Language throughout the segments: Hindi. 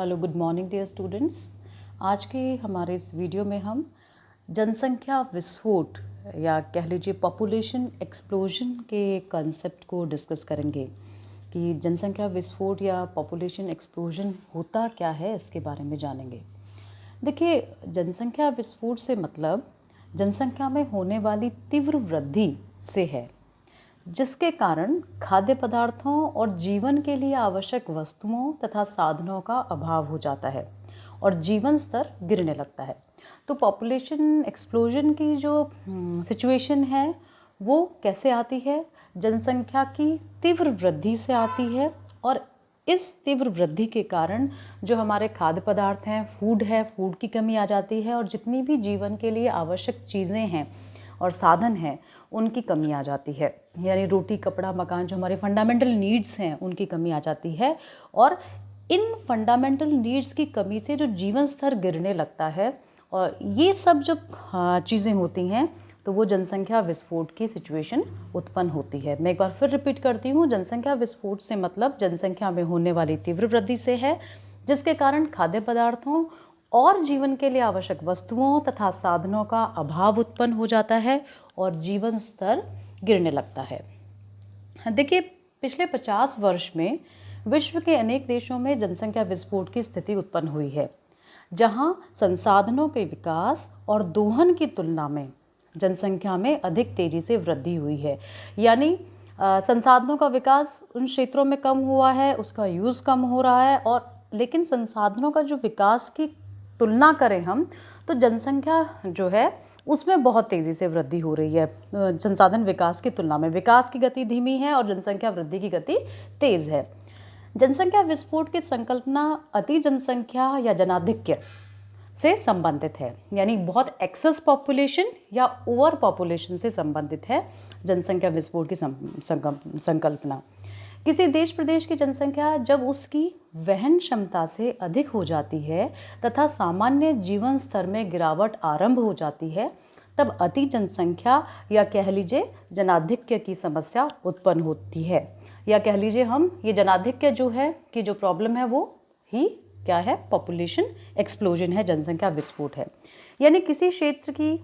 Hello, good morning dear students. आज के हमारे इस वीडियो में हम जनसंख्या विस्फोट या कह लीजिए पॉपुलेशन एक्सप्लोजन के कंसेप्ट को डिस्कस करेंगे कि जनसंख्या विस्फोट या पॉपुलेशन एक्सप्लोजन होता क्या है, इसके बारे में जानेंगे। देखिए, जनसंख्या विस्फोट से मतलब जनसंख्या में होने वाली तीव्र वृद्धि से है, जिसके कारण खाद्य पदार्थों और जीवन के लिए आवश्यक वस्तुओं तथा साधनों का अभाव हो जाता है और जीवन स्तर गिरने लगता है। तो पॉपुलेशन एक्सप्लोजन की जो सिचुएशन है वो कैसे आती है? जनसंख्या की तीव्र वृद्धि से आती है और इस तीव्र वृद्धि के कारण जो हमारे खाद्य पदार्थ हैं, फूड की कमी आ जाती है और जितनी भी जीवन के लिए आवश्यक चीज़ें हैं और साधन हैं उनकी कमी आ जाती है। यानी रोटी, कपड़ा, मकान, जो हमारे फंडामेंटल नीड्स हैं उनकी कमी आ जाती है और इन फंडामेंटल नीड्स की कमी से जो जीवन स्तर गिरने लगता है और ये सब जब चीज़ें होती हैं तो वो जनसंख्या विस्फोट की सिचुएशन उत्पन्न होती है। मैं एक बार फिर रिपीट करती हूँ, जनसंख्या विस्फोट से मतलब जनसंख्या में होने वाली तीव्र वृद्धि से है, जिसके कारण खाद्य पदार्थों और जीवन के लिए आवश्यक वस्तुओं तथा साधनों का अभाव उत्पन्न हो जाता है और जीवन स्तर गिरने लगता है। देखिए, पिछले 50 वर्ष में विश्व के अनेक देशों में जनसंख्या विस्फोट की स्थिति उत्पन्न हुई है, जहां संसाधनों के विकास और दोहन की तुलना में जनसंख्या में अधिक तेजी से वृद्धि हुई है। यानी संसाधनों का विकास उन क्षेत्रों में कम हुआ है, उसका यूज़ कम हो रहा है, और लेकिन संसाधनों का जो विकास की तुलना करें हम तो जनसंख्या जो है उसमें बहुत तेज़ी से वृद्धि हो रही है। संसाधन विकास की तुलना में विकास की गति धीमी है और जनसंख्या वृद्धि की गति तेज़ है। जनसंख्या विस्फोट की संकल्पना अति जनसंख्या या जनाधिक्य से संबंधित है, यानी बहुत एक्सेस पॉपुलेशन या ओवर पॉपुलेशन से संबंधित है जनसंख्या विस्फोट की संकल्पना। किसी देश प्रदेश की जनसंख्या जब उसकी वहन क्षमता से अधिक हो जाती है तथा सामान्य जीवन स्तर में गिरावट आरंभ हो जाती है, तब अति जनसंख्या या कह लीजिए जनाधिक्य की समस्या उत्पन्न होती है। या कह लीजिए हम ये जनाधिक्य जो है कि जो प्रॉब्लम है वो ही क्या है? पॉपुलेशन एक्सप्लोजन है, जनसंख्या विस्फोट है। यानी किसी क्षेत्र की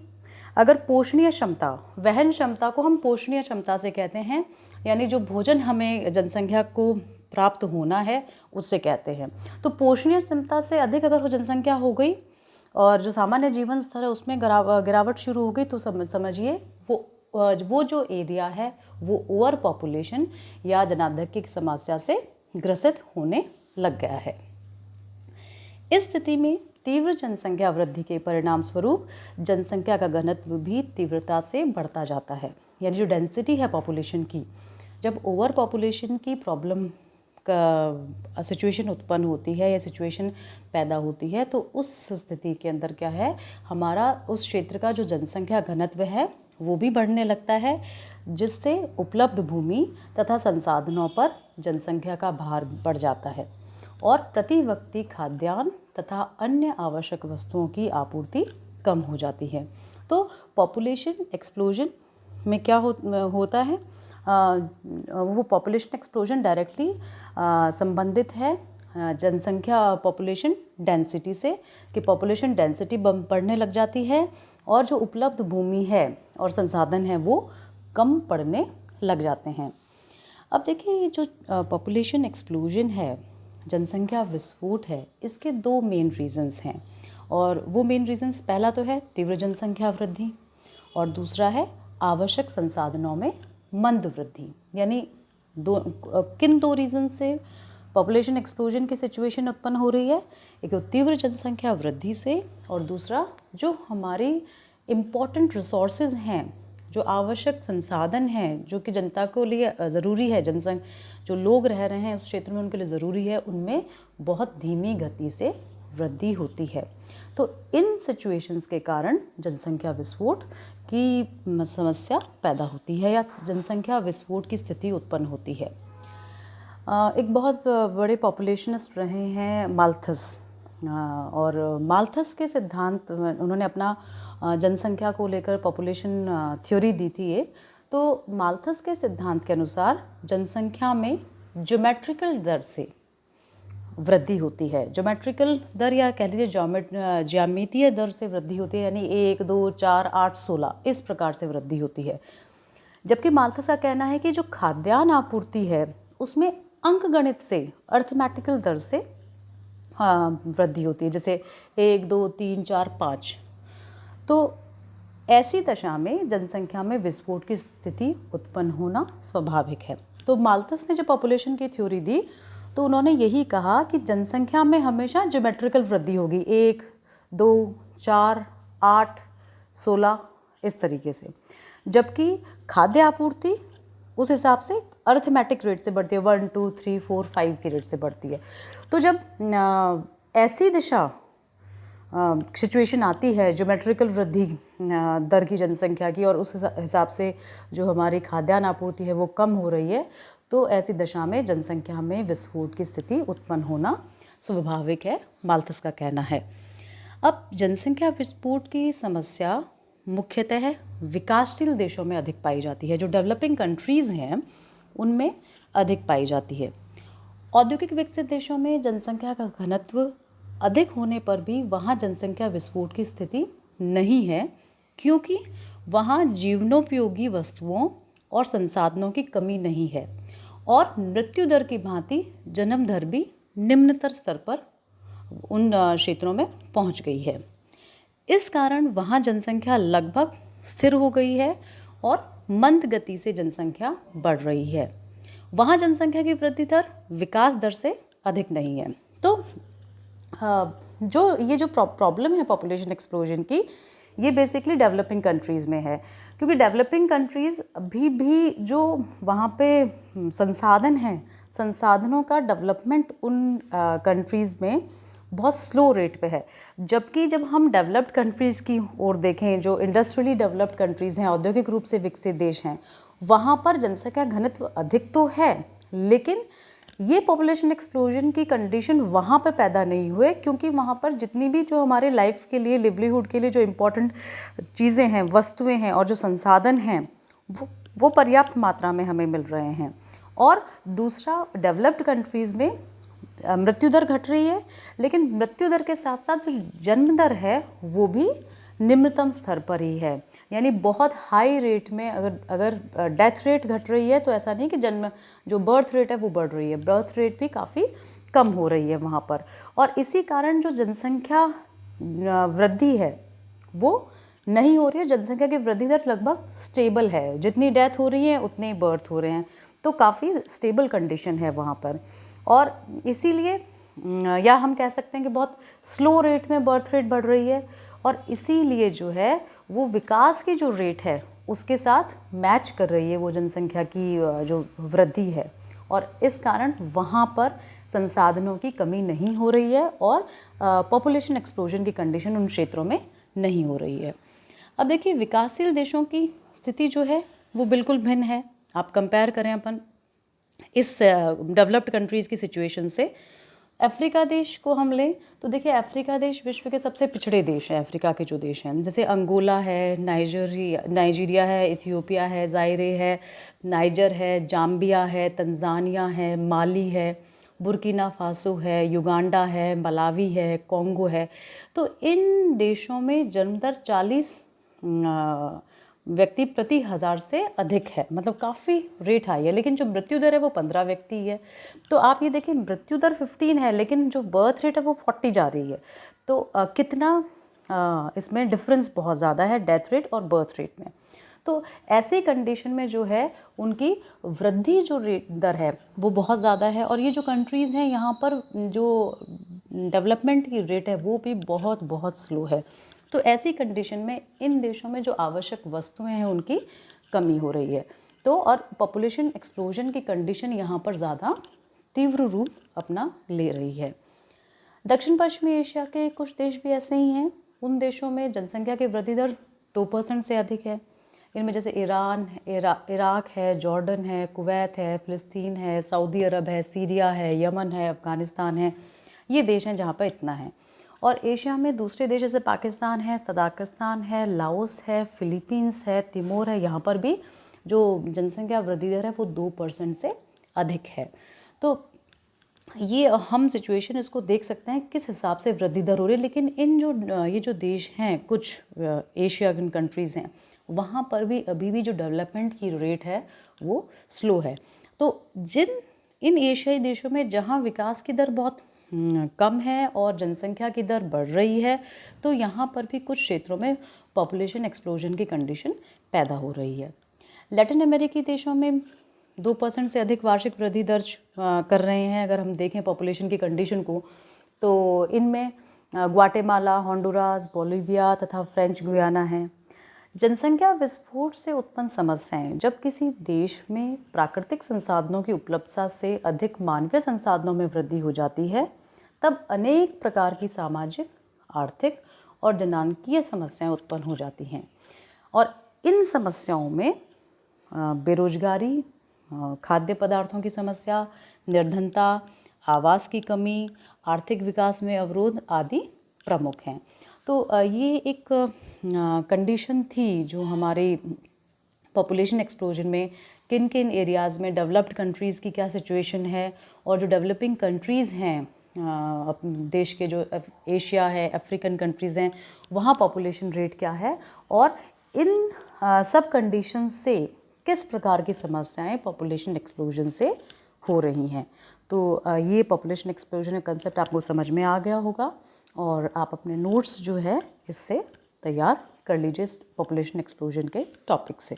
अगर पोषणीय क्षमता, वहन क्षमता को हम पोषणीय क्षमता से कहते हैं, यानी जो भोजन हमें जनसंख्या को प्राप्त होना है उससे कहते हैं। तो पोषणीय क्षमता से अधिक अगर वो जनसंख्या हो गई और जो सामान्य जीवन स्तर है उसमें गिरावट शुरू हो गई, तो समझिए वो जो एरिया है वो ओवर पॉपुलेशन या जनाधिक्य की समस्या से ग्रसित होने लग गया है। इस स्थिति में तीव्र जनसंख्या वृद्धि के परिणाम स्वरूप जनसंख्या का घनत्व भी तीव्रता से बढ़ता जाता है। यानी जो डेंसिटी है पॉपुलेशन की, जब ओवर पॉपुलेशन की प्रॉब्लम का सिचुएशन उत्पन्न होती है या सिचुएशन पैदा होती है, तो उस स्थिति के अंदर क्या है, हमारा उस क्षेत्र का जो जनसंख्या घनत्व है वो भी बढ़ने लगता है, जिससे उपलब्ध भूमि तथा संसाधनों पर जनसंख्या का भार बढ़ जाता है और प्रति व्यक्ति खाद्यान्न तथा अन्य आवश्यक वस्तुओं की आपूर्ति कम हो जाती है। तो पॉपुलेशन एक्सप्लोजन में क्या होता है, वो पॉपुलेशन एक्सप्लोजन डायरेक्टली संबंधित है जनसंख्या पॉपुलेशन डेंसिटी से, कि पॉपुलेशन डेंसिटी बढ़ने लग जाती है और जो उपलब्ध भूमि है और संसाधन है वो कम पड़ने लग जाते हैं। अब देखिए, ये जो पॉपुलेशन एक्सप्लोजन है, जनसंख्या विस्फोट है, इसके दो मेन रीजंस हैं। और वो मेन रीजंस, पहला तो है तीव्र जनसंख्या वृद्धि और दूसरा है आवश्यक संसाधनों में मंद वृद्धि। यानी किन दो रीजन से पॉपुलेशन एक्सप्लोजन की सिचुएशन उत्पन्न हो रही है? एक तो तीव्र जनसंख्या वृद्धि से और दूसरा जो हमारी इम्पॉर्टेंट रिसोर्सेज हैं, जो आवश्यक संसाधन हैं जो कि जनता को लिए ज़रूरी है, जो लोग रह रहे हैं उस क्षेत्र में उनके लिए ज़रूरी है, उनमें बहुत धीमी गति से वृद्धि होती है। तो इन सिचुएशंस के कारण जनसंख्या विस्फोट की समस्या पैदा होती है या जनसंख्या विस्फोट की स्थिति उत्पन्न होती है। एक बहुत बड़े पॉपुलेशनिस्ट रहे हैं माल्थस, और माल्थस के सिद्धांत, उन्होंने अपना जनसंख्या को लेकर पॉपुलेशन थ्योरी दी थी ये। तो माल्थस के सिद्धांत के अनुसार जनसंख्या में ज्योमेट्रिकल दर से वृद्धि होती है। ज्योमेट्रिकल दर या कह लीजिए ज्यामितीय दर से वृद्धि होती है, यानी 1, 2, 4, 8, 16 इस प्रकार से वृद्धि होती है। जबकि माल्थस का कहना है कि जो खाद्यान्न आपूर्ति है उसमें अंकगणित से, अर्थमेटिकल दर से वृद्धि होती है, जैसे 1, 2, 3, 4, 5। तो ऐसी दशा में जनसंख्या में विस्फोट की स्थिति उत्पन्न होना स्वाभाविक है। तो माल्थस ने जब पॉपुलेशन की थ्योरी दी तो उन्होंने यही कहा कि जनसंख्या में हमेशा ज्योमेट्रिकल वृद्धि होगी, 1, 2, 4, 8, 16 इस तरीके से, जबकि खाद्य आपूर्ति उस हिसाब से अर्थमेटिक रेट से बढ़ती है, 1, 2, 3, 4, 5 की रेट से बढ़ती है। तो जब ऐसी दिशा सिचुएशन आती है ज्योमेट्रिकल वृद्धि दर की जनसंख्या की, और उस हिसाब से जो हमारी खाद्यान्न आपूर्ति है वो कम हो रही है, तो ऐसी दशा में जनसंख्या में विस्फोट की स्थिति उत्पन्न होना स्वाभाविक है, माल्थस का कहना है। अब जनसंख्या विस्फोट की समस्या मुख्यतः विकासशील देशों में अधिक पाई जाती है, जो डेवलपिंग कंट्रीज़ हैं उनमें अधिक पाई जाती है। औद्योगिक विकसित देशों में जनसंख्या का घनत्व अधिक होने पर भी वहाँ जनसंख्या विस्फोट की स्थिति नहीं है, क्योंकि वहाँ जीवनोपयोगी वस्तुओं और संसाधनों की कमी नहीं है, और मृत्यु दर की भांति जन्म दर भी निम्नतर स्तर पर उन क्षेत्रों में पहुँच गई है। इस कारण वहाँ जनसंख्या लगभग स्थिर हो गई है और मंद गति से जनसंख्या बढ़ रही है। वहाँ जनसंख्या की वृद्धि दर विकास दर से अधिक नहीं है। तो जो प्रॉब्लम है पॉपुलेशन एक्सप्लोजन की, ये बेसिकली डेवलपिंग कंट्रीज़ में है, क्योंकि डेवलपिंग कंट्रीज़ अभी भी जो वहाँ पे संसाधन हैं, संसाधनों का डेवलपमेंट उन कंट्रीज़ में बहुत स्लो रेट पे है। जबकि जब हम डेवलप्ड कंट्रीज़ की ओर देखें, जो इंडस्ट्रियली डेवलप्ड कंट्रीज़ हैं, औद्योगिक रूप से विकसित देश हैं, वहाँ पर जनसंख्या घनत्व अधिक तो है, लेकिन ये पॉपुलेशन एक्सप्लोजन की कंडीशन वहाँ पे पैदा नहीं हुए, क्योंकि वहाँ पर जितनी भी जो हमारे लाइफ के लिए, लिवलीहुड के लिए जो इम्पोर्टेंट चीज़ें हैं, वस्तुएं हैं और जो संसाधन हैं वो पर्याप्त मात्रा में हमें मिल रहे हैं। और दूसरा, डेवलप्ड कंट्रीज़ में मृत्यु दर घट रही है, लेकिन मृत्यु दर के साथ साथ जो जन्म दर है वो भी निम्नतम स्तर पर ही है। यानी बहुत हाई रेट में अगर डेथ रेट घट रही है, तो ऐसा नहीं कि जो बर्थ रेट है वो बढ़ रही है, बर्थ रेट भी काफ़ी कम हो रही है वहाँ पर। और इसी कारण जो जनसंख्या वृद्धि है वो नहीं हो रही है, जनसंख्या की वृद्धि दर लगभग स्टेबल है, जितनी डेथ हो रही है उतने बर्थ हो रहे हैं, तो काफ़ी स्टेबल कंडीशन है वहाँ पर। और इसीलिए या हम कह सकते हैं कि बहुत स्लो रेट में बर्थ रेट बढ़ रही है, और इसीलिए जो है वो विकास की जो रेट है उसके साथ मैच कर रही है वो जनसंख्या की जो वृद्धि है, और इस कारण वहाँ पर संसाधनों की कमी नहीं हो रही है और पॉपुलेशन एक्सप्लोजन की कंडीशन उन क्षेत्रों में नहीं हो रही है। अब देखिए, विकासशील देशों की स्थिति जो है वो बिल्कुल भिन्न है। आप कंपेयर करें अपन इस डेवलप्ड कंट्रीज़ की सिचुएशन से, अफ्रीका देश को हम लें तो देखिए, अफ्रीका देश विश्व के सबसे पिछड़े देश हैं। अफ्रीका के जो देश हैं, जैसे अंगोला है, नाइजीरिया है, इथियोपिया है, ज़ायरे है, नाइजर है, जाम्बिया है, तंजानिया है, माली है, बुर्किना फासो है, युगांडा है, मलावी है, कॉन्गो है। तो इन देशों में जन्म दर 40 व्यक्ति प्रति 1000 से अधिक है, मतलब काफ़ी रेट हाई है, लेकिन जो मृत्यु दर है वो 15 व्यक्ति है। तो आप ये देखिए, मृत्यु दर 15 है, लेकिन जो बर्थ रेट है वो 40 जा रही है। तो कितना इसमें डिफरेंस बहुत ज़्यादा है डेथ रेट और बर्थ रेट में। तो ऐसी कंडीशन में जो है उनकी वृद्धि जो रेट दर है वो बहुत ज़्यादा है, और ये जो कंट्रीज़ हैं यहाँ पर जो डेवलपमेंट की रेट है वो भी बहुत बहुत स्लो है। तो ऐसी कंडीशन में इन देशों में जो आवश्यक वस्तुएं हैं उनकी कमी हो रही है। तो और पॉपुलेशन एक्सप्लोजन की कंडीशन यहाँ पर ज़्यादा तीव्र रूप अपना ले रही है। दक्षिण पश्चिमी एशिया के कुछ देश भी ऐसे ही हैं। उन देशों में जनसंख्या की वृद्धि दर 2% से अधिक है। इनमें जैसे ईरान, इराक है, जॉर्डन है, कुवैत है, फ़िलिस्तीन है, सऊदी अरब है, सीरिया है, यमन है, अफ़गानिस्तान है। ये देश हैं जहाँ पर इतना है। और एशिया में दूसरे देश जैसे पाकिस्तान है, तजाकिस्तान है, लाओस है, फिलीपींस है, तिमोर है, यहाँ पर भी जो जनसंख्या वृद्धि दर है वो 2% से अधिक है। तो ये हम सिचुएशन इसको देख सकते हैं किस हिसाब से वृद्धि दर हो रही है। लेकिन इन जो ये जो देश हैं, कुछ एशियन कंट्रीज़ हैं, वहाँ पर भी अभी भी जो डेवलपमेंट की रेट है वो स्लो है। तो इन एशियाई देशों में जहाँ विकास की दर बहुत कम है और जनसंख्या की दर बढ़ रही है, तो यहाँ पर भी कुछ क्षेत्रों में पॉपुलेशन एक्सप्लोजन की कंडीशन पैदा हो रही है। लैटिन अमेरिकी देशों में 2% से अधिक वार्षिक वृद्धि दर्ज कर रहे हैं। अगर हम देखें पॉपुलेशन की कंडीशन को, तो इनमें ग्वाटेमाला, होंडुरास, बोलिविया तथा फ्रेंच गुयाना हैं। जनसंख्या विस्फोट से उत्पन्न समस्याएं: जब किसी देश में प्राकृतिक संसाधनों की उपलब्धता से अधिक मानवीय संसाधनों में वृद्धि हो जाती है, तब अनेक प्रकार की सामाजिक, आर्थिक और जनांकीय समस्याएं उत्पन्न हो जाती हैं। और इन समस्याओं में बेरोजगारी, खाद्य पदार्थों की समस्या, निर्धनता, आवास की कमी, आर्थिक विकास में अवरोध आदि प्रमुख हैं। तो ये एक कंडीशन थी जो हमारे पॉपुलेशन एक्सप्लोजन में किन किन एरियाज़ में डेवलप्ड कंट्रीज़ की क्या सिचुएशन है, और जो डेवलपिंग कंट्रीज़ हैं देश के, जो एशिया है, अफ्रीकन कंट्रीज़ हैं, वहाँ पॉपुलेशन रेट क्या है, और इन सब कंडीशन से किस प्रकार की समस्याएं पॉपुलेशन एक्सप्लोजन से हो रही हैं। तो ये पॉपुलेशन एक्सप्लोजन का कंसेप्ट आपको समझ में आ गया होगा, और आप अपने नोट्स जो है इससे तैयार कर लीजिए इस पॉपुलेशन एक्सप्लोजन के टॉपिक से।